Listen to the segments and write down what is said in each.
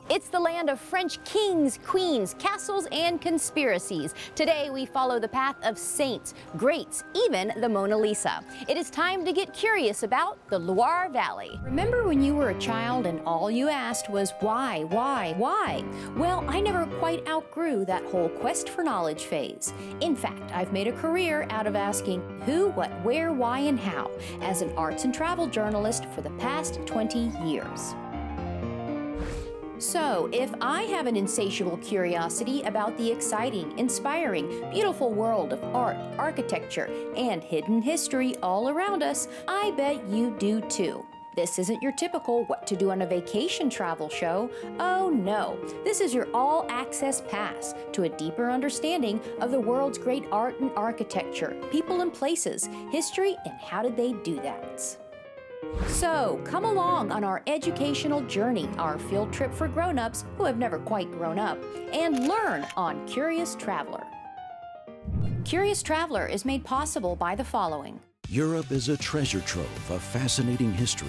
It's the land of French kings, queens, castles, and conspiracies. Today, we follow the path of saints, greats, even the Mona Lisa. It is time to get curious about the Loire Valley. Remember when you were a child and all you asked was why? Well, I never quite outgrew that whole quest for knowledge phase. In fact, I've made a career out of asking who, what, where, why, and how as an arts and travel journalist for the past 20 years. So, if I have an insatiable curiosity about the exciting, inspiring, beautiful world of art, architecture, and hidden history all around us, I bet you do too. This isn't your typical what to do on a vacation travel show. Oh no, this is your all-access pass to a deeper understanding of the world's great art and architecture, people and places, history, and how did they do that. So, come along on our educational journey, our field trip for grown-ups who have never quite grown up, and learn on Curious Traveler. Curious Traveler is made possible by the following. Europe is a treasure trove of fascinating history,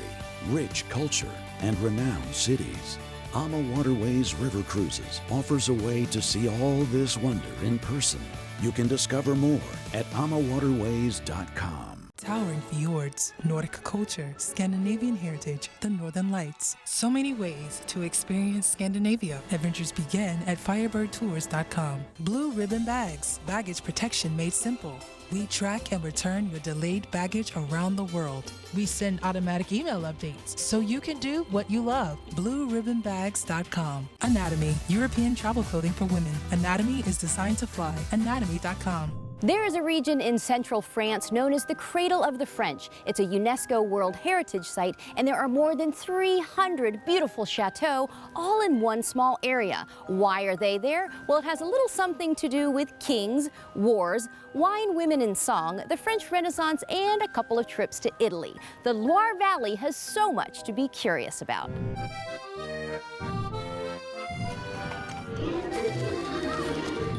rich culture, and renowned cities. Ama Waterways River Cruises offers a way to see all this wonder in person. You can discover more at amawaterways.com. Towering fjords, Nordic culture, Scandinavian heritage, the Northern Lights. So many ways to experience Scandinavia. Adventures begin at firebirdtours.com. Blue Ribbon Bags, baggage protection made simple. We track and return your delayed baggage around the world. We send automatic email updates so you can do what you love. BlueRibbonBags.com. Anatomy, European travel clothing for women. Anatomy is designed to fly. Anatomy.com. There is a region in central France known as the Cradle of the French. It's a UNESCO World Heritage Site, and there are more than 300 beautiful chateaux, all in one small area. Why are they there? Well, it has a little something to do with kings, wars, wine, women, and song, the French Renaissance, and a couple of trips to Italy. The Loire Valley has so much to be curious about.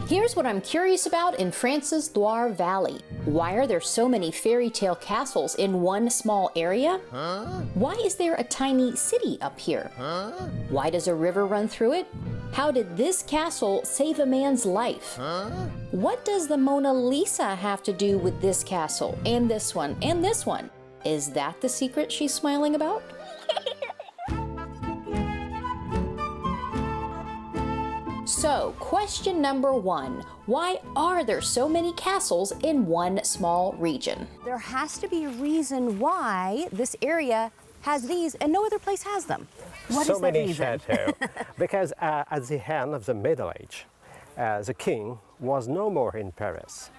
Here's what I'm curious about in France's Loire Valley. Why are there so many fairy tale castles in one small area? Why is there a tiny city up here? Why does a river run through it? How did this castle save a man's life? What does the Mona Lisa have to do with this castle, and this one, and this one? Is that the secret she's smiling about? So, question number one, why are there so many castles in one small region? There has to be a reason why this area has these and no other place has them. What so is that many reason? chateaux, because at the end of the Middle Age, the king was no more in Paris,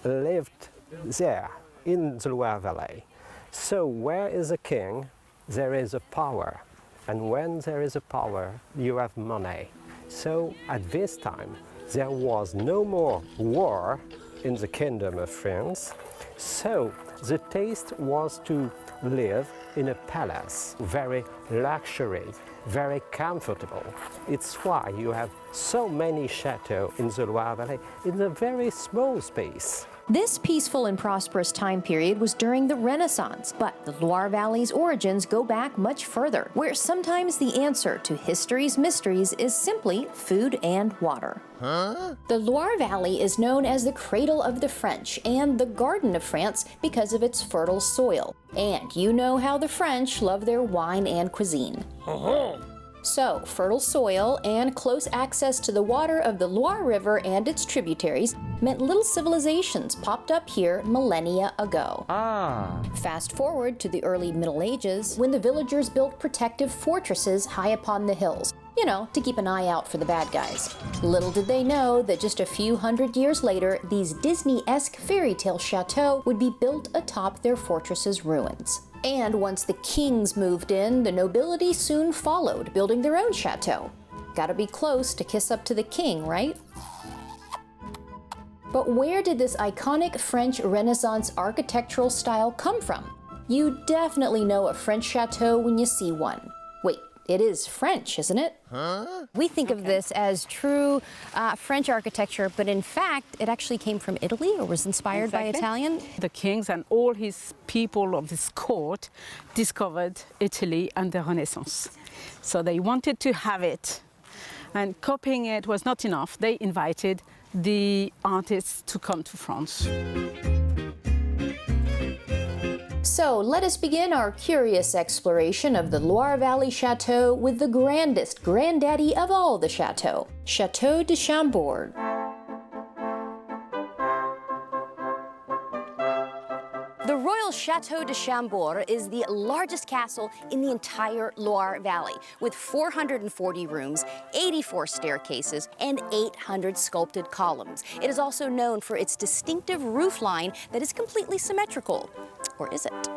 lived there in the Loire Valley. So where is a king, there is a power. And when there is a power, you have money. So at this time, there was no more war in the Kingdom of France. So the taste was to live in a palace, very luxury, very comfortable. It's why you have so many chateaux in the Loire Valley in a very small space. This peaceful and prosperous time period was during the Renaissance, but the Loire Valley's origins go back much further, where sometimes the answer to history's mysteries is simply food and water. The Loire Valley is known as the Cradle of the French and the Garden of France because of its fertile soil. And you know how the French love their wine and cuisine. So, fertile soil and close access to the water of the Loire River and its tributaries meant little civilizations popped up here millennia ago. Fast forward to the early Middle Ages, when the villagers built protective fortresses high upon the hills, you know, to keep an eye out for the bad guys. Little did they know that just a few hundred years later, these Disney-esque fairy tale chateaux would be built atop their fortresses' ruins. And once the kings moved in, the nobility soon followed, building their own chateau. Gotta be close to kiss up to the king, right? But where did this iconic French Renaissance architectural style come from? You definitely know a French chateau when you see one. Wait, it is French, isn't it? We think of this as true French architecture, but in fact, it actually came from Italy or was inspired by Italian. The kings and all his people of his court discovered Italy and the Renaissance. So they wanted to have it And copying it was not enough. They invited the artists to come to France. So let us begin our curious exploration of the Loire Valley Chateau with the grandest granddaddy of all the chateaux, Chateau de Chambord. The Royal Chateau de Chambord is the largest castle in the entire Loire Valley, with 440 rooms, 84 staircases, and 800 sculpted columns. It is also known for its distinctive roof line that is completely symmetrical. Or is it?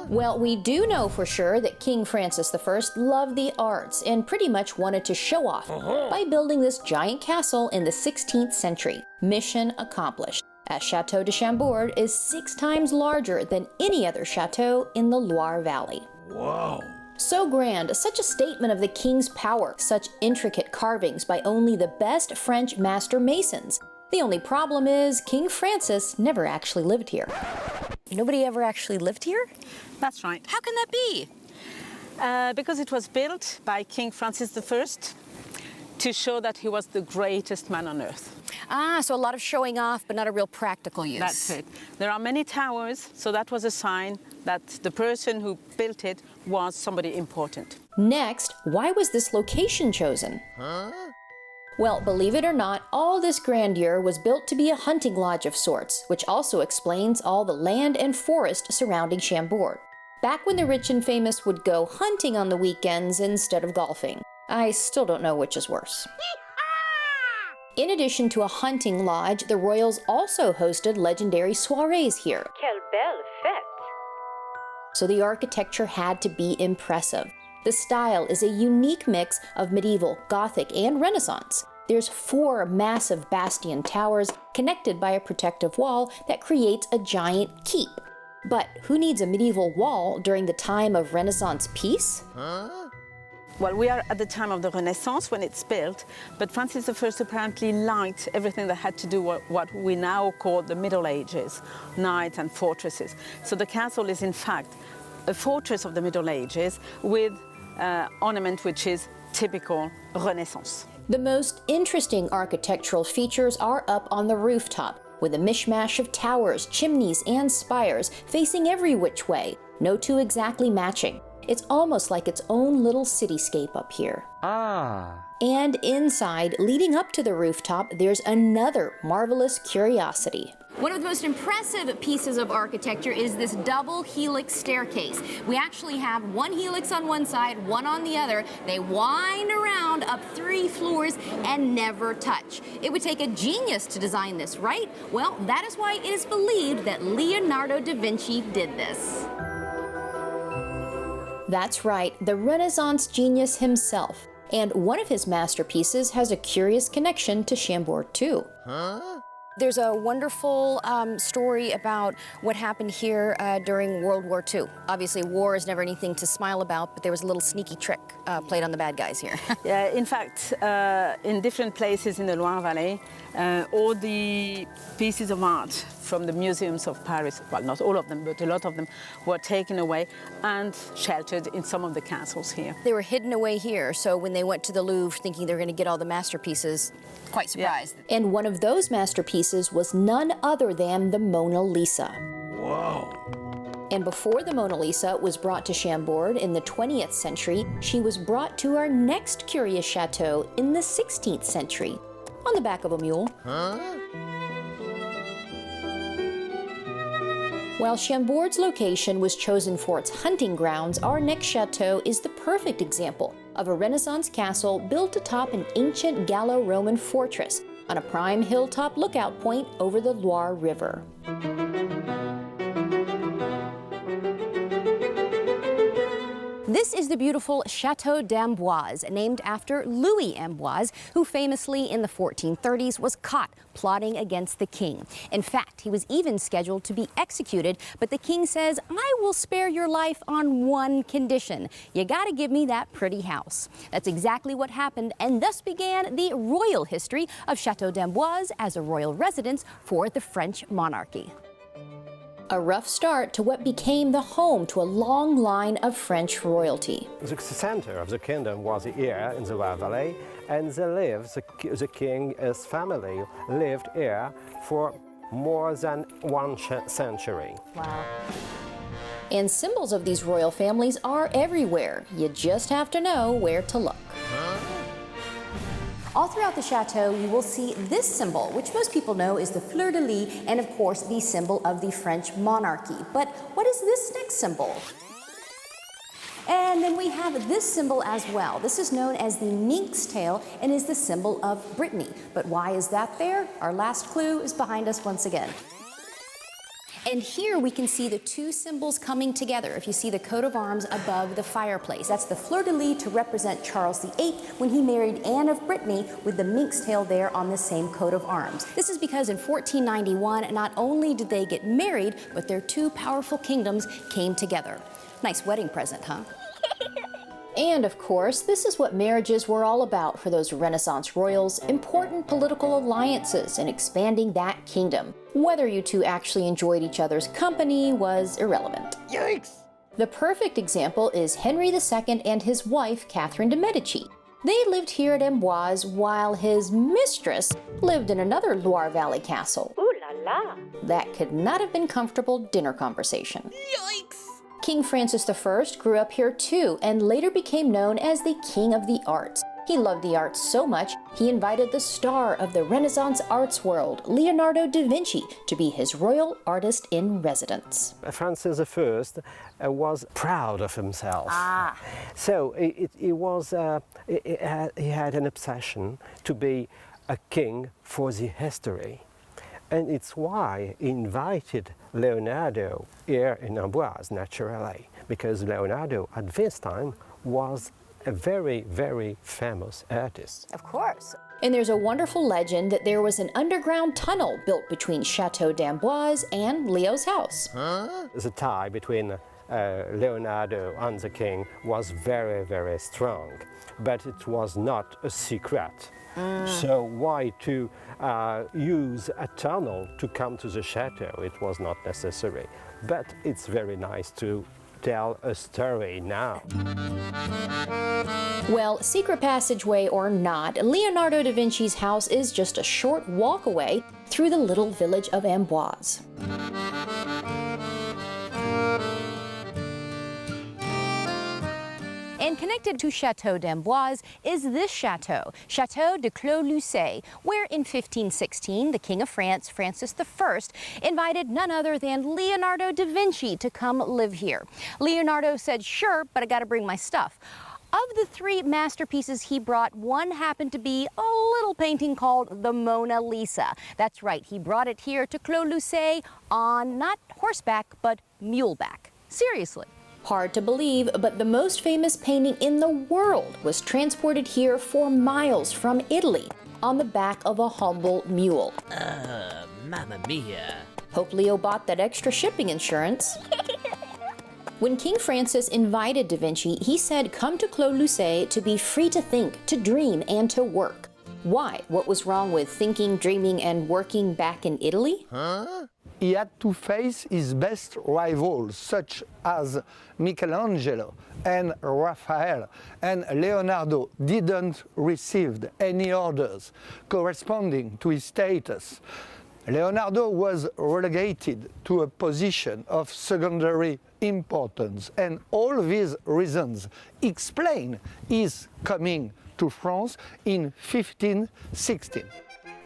Well, we do know for sure that King Francis I loved the arts and pretty much wanted to show off by building this giant castle in the 16th century. Mission accomplished, as Chateau de Chambord is 6 times larger than any other chateau in the Loire Valley. Wow! So grand, such a statement of the king's power, such intricate carvings by only the best French master masons. The only problem is King Francis never actually lived here. Nobody ever actually lived here? That's right. How can that be? Because it was built by King Francis I to show that he was the greatest man on earth. Ah, so a lot of showing off, but not a real practical use. That's it. There are many towers, so that was a sign that the person who built it was somebody important. Next, why was this location chosen? Well, believe it or not, all this grandeur was built to be a hunting lodge of sorts, which also explains all the land and forest surrounding Chambord. Back when the rich and famous would go hunting on the weekends instead of golfing. I still don't know which is worse. In addition to a hunting lodge, the royals also hosted legendary soirees here. Quelle belle fête! So the architecture had to be impressive. The style is a unique mix of medieval, Gothic, and Renaissance. There's 4 massive bastion towers connected by a protective wall that creates a giant keep. But who needs a medieval wall during the time of Renaissance peace? Well, we are at the time of the Renaissance when it's built, but Francis I apparently liked everything that had to do with what we now call the Middle Ages, knights and fortresses. So the castle is in fact a fortress of the Middle Ages with ornament which is typical Renaissance. The most interesting architectural features are up on the rooftop, with a mishmash of towers, chimneys, and spires facing every which way, no two exactly matching. It's almost like its own little cityscape up here. And inside, leading up to the rooftop, there's another marvelous curiosity. One of the most impressive pieces of architecture is this double helix staircase. We actually have one helix on one side, one on the other. They wind around up 3 floors and never touch. It would take a genius to design this, right? Well, that is why it is believed that Leonardo da Vinci did this. That's right, the Renaissance genius himself. And one of his masterpieces has a curious connection to Chambord too. There's a wonderful story about what happened here during World War II. Obviously, war is never anything to smile about, but there was a little sneaky trick played on the bad guys here. Yeah, in fact, in different places in the Loire Valley, all the pieces of art from the museums of Paris, well, not all of them, but a lot of them, were taken away and sheltered in some of the castles here. They were hidden away here, so when they went to the Louvre thinking they were going to get all the masterpieces, quite surprised. Yeah. And one of those masterpieces was none other than the Mona Lisa. Wow! And before the Mona Lisa was brought to Chambord in the 20th century, she was brought to our next curious chateau in the 16th century, on the back of a mule. While Chambord's location was chosen for its hunting grounds, our next chateau is the perfect example of a Renaissance castle built atop an ancient Gallo-Roman fortress on a prime hilltop lookout point over the Loire River. This is the beautiful Chateau d'Amboise, named after Louis Amboise, who famously in the 1430s was caught plotting against the king. In fact, he was even scheduled to be executed, but the king says, "I will spare your life on one condition. You gotta give me that pretty house." That's exactly what happened, and thus began the royal history of Chateau d'Amboise as a royal residence for the French monarchy. A rough start to what became the home to a long line of French royalty. The center of the kingdom was here in the Loire Valley, and the king, his family, lived here for more than one century. Wow. And symbols of these royal families are everywhere. You just have to know where to look. All throughout the chateau, you will see this symbol, which most people know is the fleur-de-lis, and of course, the symbol of the French monarchy. But what is this next symbol? And then we have this symbol as well. This is known as the minx tail and is the symbol of Brittany. But why is that there? Our last clue is behind us once again. And here we can see the two symbols coming together. If you see the coat of arms above the fireplace, that's the fleur-de-lis to represent Charles VIII when he married Anne of Brittany, with the minx tail there on the same coat of arms. This is because in 1491, not only did they get married, but their two powerful kingdoms came together. Nice wedding present, huh? And of course, this is what marriages were all about for those Renaissance royals, important political alliances and expanding that kingdom. Whether you two actually enjoyed each other's company was irrelevant. Yikes! The perfect example is Henry II and his wife, Catherine de' Medici. They lived here at Amboise while his mistress lived in another Loire Valley castle. Ooh la la! That could not have been comfortable dinner conversation. Yikes! King Francis I grew up here too and later became known as the King of the Arts. He loved the arts so much, he invited the star of the Renaissance arts world, Leonardo da Vinci, to be his royal artist in residence. Francis I was proud of himself. So he had an obsession to be a king for the history. And it's why he invited Leonardo here in Amboise, naturally, because Leonardo at this time was a very, very famous artist. Of course. And there's a wonderful legend that there was an underground tunnel built between Chateau d'Amboise and Leo's house. The tie between Leonardo and the king was very, very strong, but it was not a secret. So why to use a tunnel to come to the chateau? It was not necessary. But it's very nice to tell a story now. Well, secret passageway or not, Leonardo da Vinci's house is just a short walk away through the little village of Amboise. And connected to Chateau d'Amboise is this chateau, Chateau de Clos-Lucé, where in 1516, the King of France, Francis I, invited none other than Leonardo da Vinci to come live here. Leonardo said, sure, but I gotta bring my stuff. Of the three masterpieces he brought, one happened to be a little painting called the Mona Lisa. That's right, he brought it here to Clos-Lucé on not horseback, but muleback. Seriously. Hard to believe, but the most famous painting in the world was transported here 4 miles from Italy on the back of a humble mule. Mamma mia. Hope Leo bought that extra shipping insurance. When King Francis invited Da Vinci, he said, come to Clos-Lucé to be free to think, to dream, and to work. Why? What was wrong with thinking, dreaming, and working back in Italy? He had to face his best rivals, such as Michelangelo and Raphael, and Leonardo didn't receive any orders corresponding to his status. Leonardo was relegated to a position of secondary importance, and all these reasons explain his coming to France in 1516.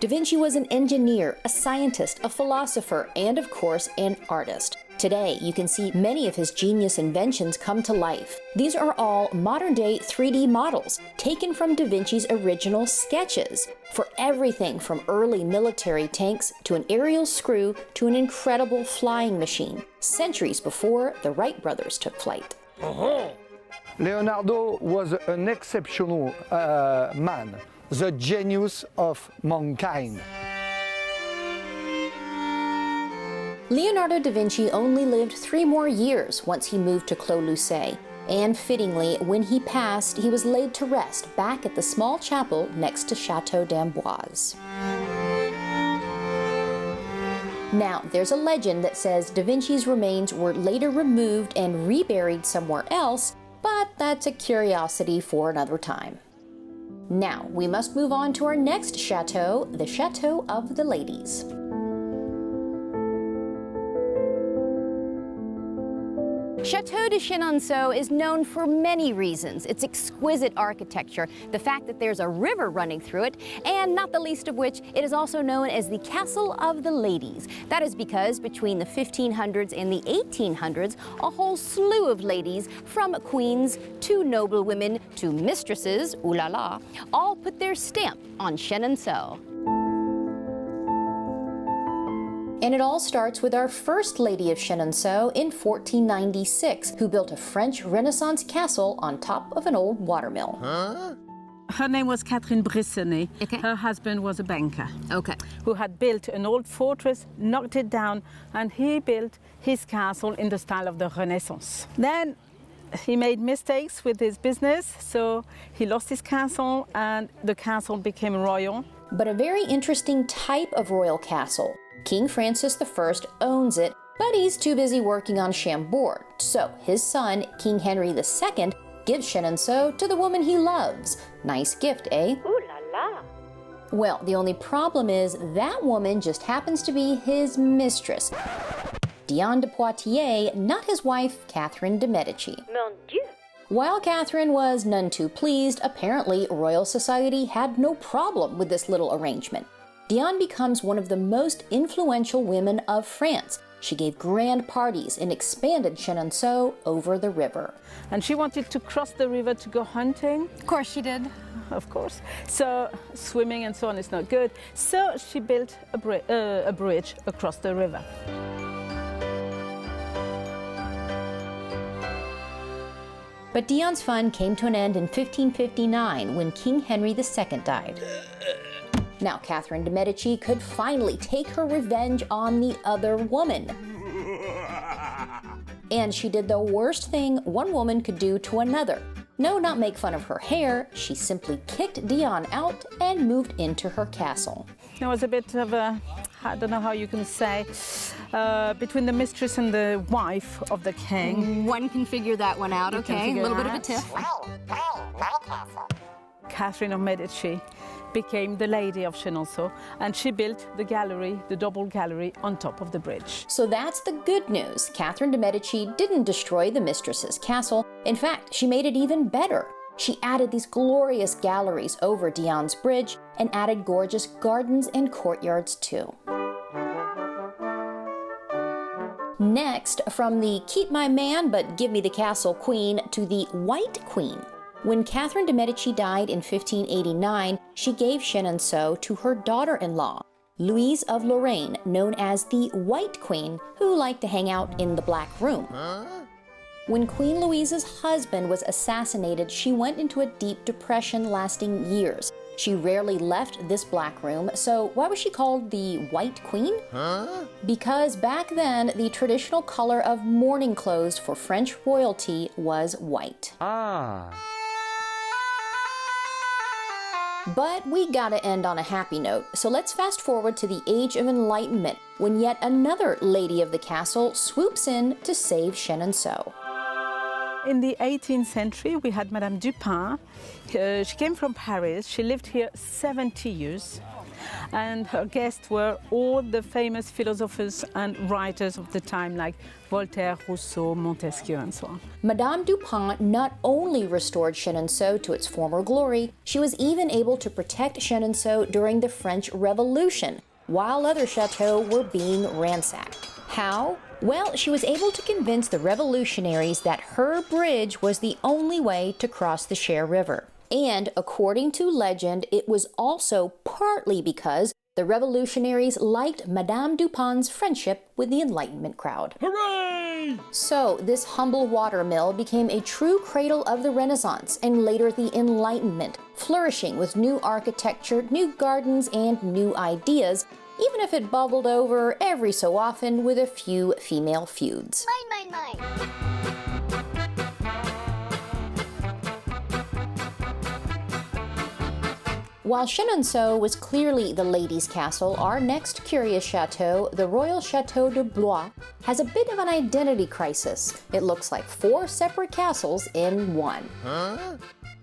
Da Vinci was an engineer, a scientist, a philosopher, and of course, an artist. Today, you can see many of his genius inventions come to life. These are all modern-day 3D models, taken from Da Vinci's original sketches, for everything from early military tanks to an aerial screw to an incredible flying machine, centuries before the Wright brothers took flight. Leonardo was an exceptional man, the genius of mankind. Leonardo da Vinci only lived 3 more years once he moved to Clos-Lucé, and fittingly, when he passed, he was laid to rest back at the small chapel next to Chateau d'Amboise. Now, there's a legend that says Da Vinci's remains were later removed and reburied somewhere else, but that's a curiosity for another time. Now, we must move on to our next chateau, the Chateau of the Ladies. Chateau de Chenonceau is known for many reasons. Its exquisite architecture, the fact that there's a river running through it, and not the least of which, it is also known as the Castle of the Ladies. That is because between the 1500s and the 1800s, a whole slew of ladies, from queens to noblewomen to mistresses, ooh la la, all put their stamp on Chenonceau. And it all starts with our first lady of Chenonceau in 1496, who built a French Renaissance castle on top of an old watermill. Her name was Catherine Brissonnet. Okay. Her husband was a banker. Okay. Who had built an old fortress, knocked it down, and he built his castle in the style of the Renaissance. Then he made mistakes with his business, so he lost his castle and the castle became royal. But a very interesting type of royal castle. King Francis I owns it, but he's too busy working on Chambord. So his son, King Henry II, gives Chenonceau to the woman he loves. Nice gift, eh? Ooh la la. Well, the only problem is that woman just happens to be his mistress, Diane de Poitiers, not his wife, Catherine de Medici. Mon Dieu. While Catherine was none too pleased, apparently Royal Society had no problem with this little arrangement. Diane becomes one of the most influential women of France. She gave grand parties and expanded Chenonceau over the river. And she wanted to cross the river to go hunting. Of course she did. Of course. So swimming and so on is not good. So she built a bridge across the river. But Diane's fun came to an end in 1559 when King Henry II died. Now, Catherine de Medici could finally take her revenge on the other woman. And she did the worst thing one woman could do to another. No, not make fun of her hair. She simply kicked Diane out and moved into her castle. There was a bit of a, I don't know how you can say, between the mistress and the wife of the king. One can figure that one out, okay? A little bit of a tiff. Catherine of Medici became the lady of Chenonceau, and she built the gallery, the double gallery, on top of the bridge. So that's the good news. Catherine de Medici didn't destroy the mistress's castle. In fact, she made it even better. She added these glorious galleries over Diane's bridge and added gorgeous gardens and courtyards too. Next, from the keep my man but give me the castle queen to the White Queen. When Catherine de Medici died in 1589, she gave Chenonceau to her daughter-in-law, Louise of Lorraine, known as the White Queen, who liked to hang out in the Black Room. When Queen Louise's husband was assassinated, she went into a deep depression lasting years. She rarely left this Black Room, so why was she called the White Queen? Because back then, the traditional color of mourning clothes for French royalty was white. But we gotta end on a happy note, so let's fast forward to the Age of Enlightenment, when yet another lady of the castle swoops in to save Chenonceau. In the 18th century, we had Madame Dupin. She came from Paris. She lived here 70 years. And her guests were all the famous philosophers and writers of the time, like Voltaire, Rousseau, Montesquieu, and so on. Madame Dupin not only restored Chenonceau to its former glory, she was even able to protect Chenonceau during the French Revolution, while other chateaux were being ransacked. How? Well, she was able to convince the revolutionaries that her bridge was the only way to cross the Cher River. And according to legend, it was also partly because the revolutionaries liked Madame Dupin's friendship with the Enlightenment crowd. Hooray! So this humble watermill became a true cradle of the Renaissance and later the Enlightenment, flourishing with new architecture, new gardens, and new ideas, even if it bubbled over every so often with a few female feuds. Mine. While Chenonceau was clearly the ladies' castle, our next curious chateau, the Royal Chateau de Blois, has a bit of an identity crisis. It looks like 4 separate castles in one.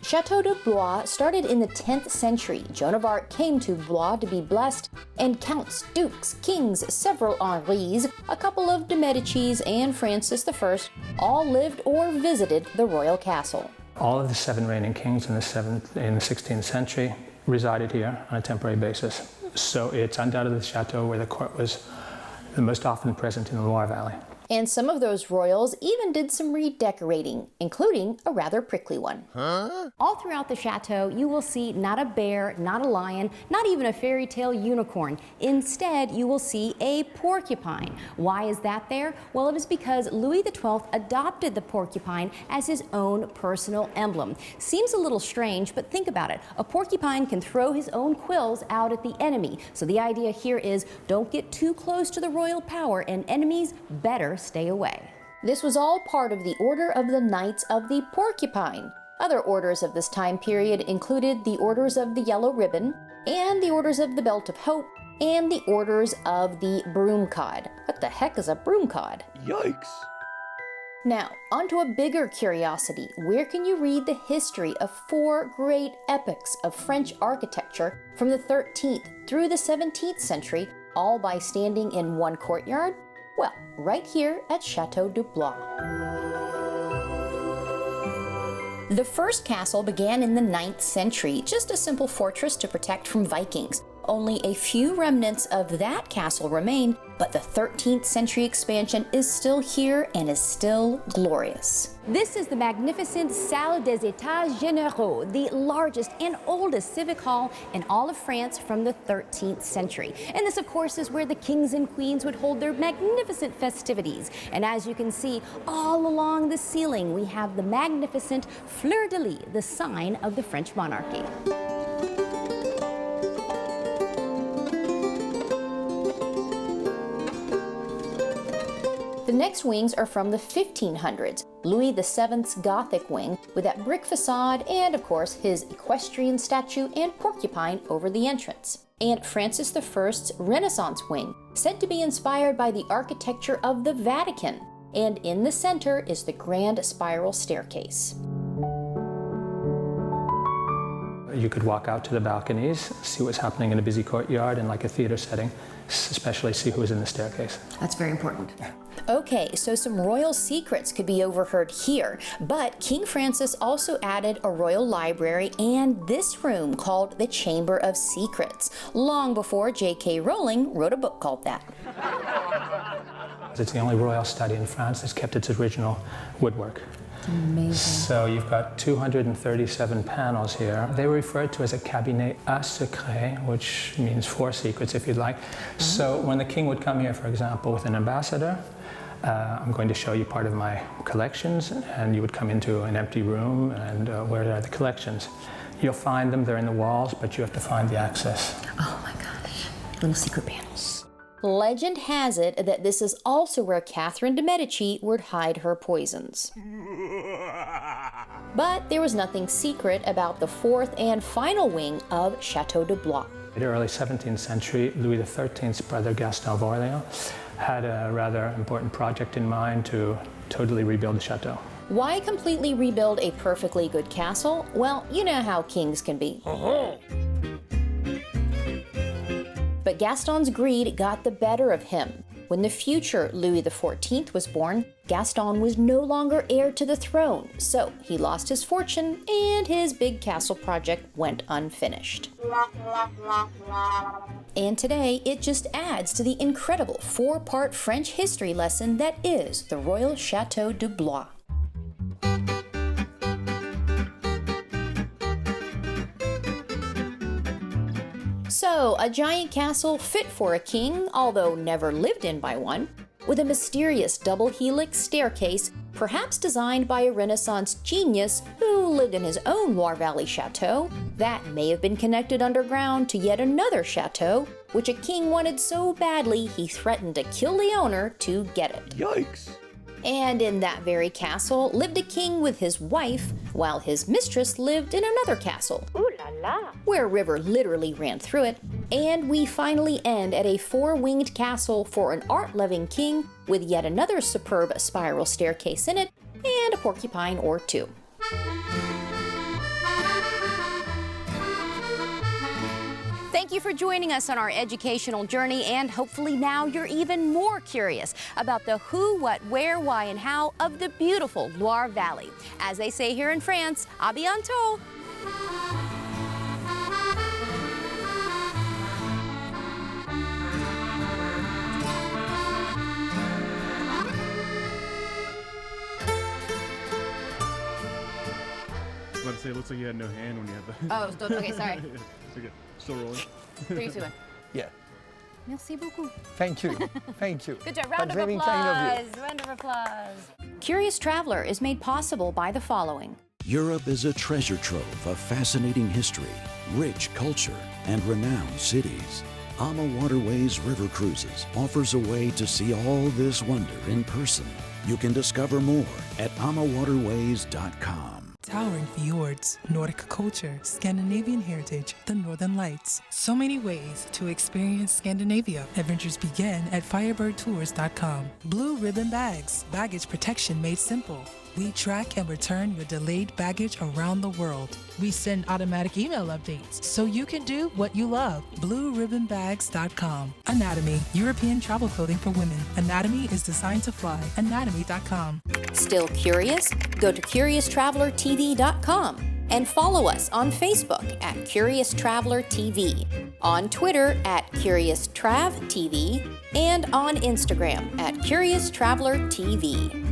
Chateau de Blois started in the 10th century. Joan of Arc came to Blois to be blessed, and counts, dukes, kings, several Henris, a couple of de Medicis, and Francis I all lived or visited the royal castle. All of the 7 reigning kings in the 16th century resided here on a temporary basis. So it's undoubtedly the chateau where the court was the most often present in the Loire Valley. And some of those royals even did some redecorating, including a rather prickly one. All throughout the chateau, you will see not a bear, not a lion, not even a fairy tale unicorn. Instead, you will see a porcupine. Why is that there? Well, it is because Louis XII adopted the porcupine as his own personal emblem. Seems a little strange, but think about it. A porcupine can throw his own quills out at the enemy. So the idea here is don't get too close to the royal power, and enemies better stay away. This was all part of the Order of the Knights of the Porcupine. Other orders of this time period included the Orders of the Yellow Ribbon, and the Orders of the Belt of Hope, and the Orders of the Broomcod. What the heck is a broomcod? Yikes! Now, onto a bigger curiosity. Where can you read the history of 4 great epics of French architecture from the 13th through the 17th century, all by standing in one courtyard? Well, right here at Chateau de Blois. The first castle began in the 9th century, just a simple fortress to protect from Vikings. Only a few remnants of that castle remain, but the 13th century expansion is still here and is still glorious. This is the magnificent Salle des États Généraux, the largest and oldest civic hall in all of France from the 13th century. And this, of course, is where the kings and queens would hold their magnificent festivities. And as you can see, all along the ceiling, we have the magnificent fleur-de-lis, the sign of the French monarchy. The next wings are from the 1500s, Louis VII's Gothic wing, with that brick facade and, of course, his equestrian statue and porcupine over the entrance. And Francis I's Renaissance wing, said to be inspired by the architecture of the Vatican. And in the center is the grand spiral staircase. You could walk out to the balconies, see what's happening in a busy courtyard and like a theater setting, especially see who is in the staircase. That's very important. Okay, so some royal secrets could be overheard here, but King Francis also added a royal library and this room called the Chamber of Secrets, long before J.K. Rowling wrote a book called that. It's the only royal study in France that's kept its original woodwork. Amazing. So you've got 237 panels here. They were referred to as a cabinet à secret, which means 4 secrets, if you'd like. So when the king would come here, for example, with an ambassador, I'm going to show you part of my collections, and you would come into an empty room, and where are the collections? You'll find them, they're in the walls, but you have to find the access. Oh my gosh, little secret panels. Legend has it that this is also where Catherine de Medici would hide her poisons. But there was nothing secret about the 4th and final wing of Chateau de Blois. In the early 17th century, Louis XIII's brother Gaston of Orléans had a rather important project in mind to totally rebuild the chateau. Why completely rebuild a perfectly good castle? Well, you know how kings can be. But Gaston's greed got the better of him. When the future Louis XIV was born, Gaston was no longer heir to the throne, so he lost his fortune and his big castle project went unfinished. And today, it just adds to the incredible 4-part French history lesson that is the Royal Chateau de Blois. So, a giant castle fit for a king, although never lived in by one, with a mysterious double helix staircase, perhaps designed by a Renaissance genius who lived in his own Loire Valley chateau, that may have been connected underground to yet another chateau, which a king wanted so badly he threatened to kill the owner to get it. Yikes! And in that very castle lived a king with his wife, while his mistress lived in another castle, Ooh la la. where a river literally ran through it. And we finally end at a four-winged castle for an art-loving king with yet another superb spiral staircase in it and a porcupine or two. Thank you for joining us on our educational journey, and hopefully now you're even more curious about the who, what, where, why, and how of the beautiful Loire Valley. As they say here in France, à bientôt! I was about to say, it looks like you had no hand when you had the... Oh, still, okay, sorry. It's okay. Still rolling. 3, 2, 1. Yeah. Merci beaucoup. Thank you. Thank you. Good job. Round That's of very applause. kind of you. Round of applause. Curious Traveler is made possible by the following. Europe is a treasure trove of fascinating history, rich culture, and renowned cities. Ama Waterways River Cruises offers a way to see all this wonder in person. You can discover more at amawaterways.com. Towering fjords, Nordic culture, Scandinavian heritage, the Northern Lights. So many ways to experience Scandinavia. Adventures begin at firebirdtours.com. Blue ribbon bags, baggage protection made simple. We track and return your delayed baggage around the world. We send automatic email updates so you can do what you love. BlueRibbonBags.com. Anatomy, European travel clothing for women. Anatomy is designed to fly. Anatomy.com. Still curious? Go to CuriousTravelerTV.com and follow us on Facebook at Curious Traveler TV, on Twitter at Curious Trav TV, and on Instagram at Curious Traveler TV.